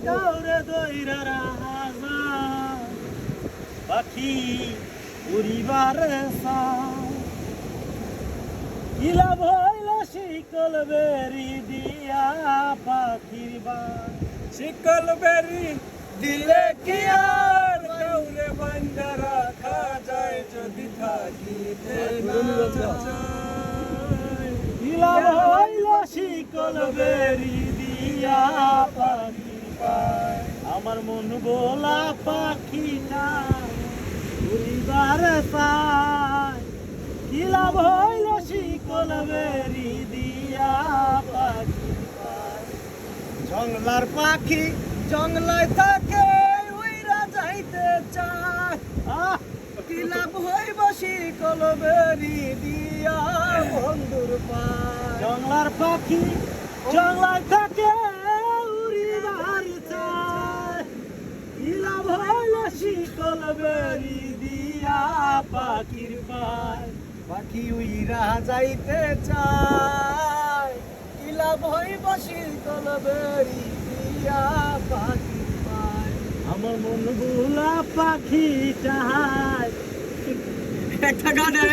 কাউরে দইরা রাজা পাখি উড়িবার কিলা ভইল শিকল বেরি দিয়া পাখির বাই শিকল বেরি দিলে কি আর কাউরে বান্ধা রাখা যায় যদি থাকিতে না চায়। কিলা ভইল শিকল বেরি দিয়া পাখির বাই আমার মন বোলা পাখিটা উড়িবার চায় কিলা ভইল শিকল বেরি দিয়া পাখির বাই জংলার পাখি জংলায় থাকে উইরা যাইতে চায় কি লাভ হইব শিকল বেরি দিয়া বন্ধুর পায়। জংলার পাখি জংলায় থাকে উড়িবার চায় কিলা ভইল শিকল বেরি দিয়া পাখির পায় পাখি উইরা যাইতে চায় কি লাভ হইব শিকল বেরি দিয়া পাখি পায়। আমার মন ভোলা পাখিটা একটা গানে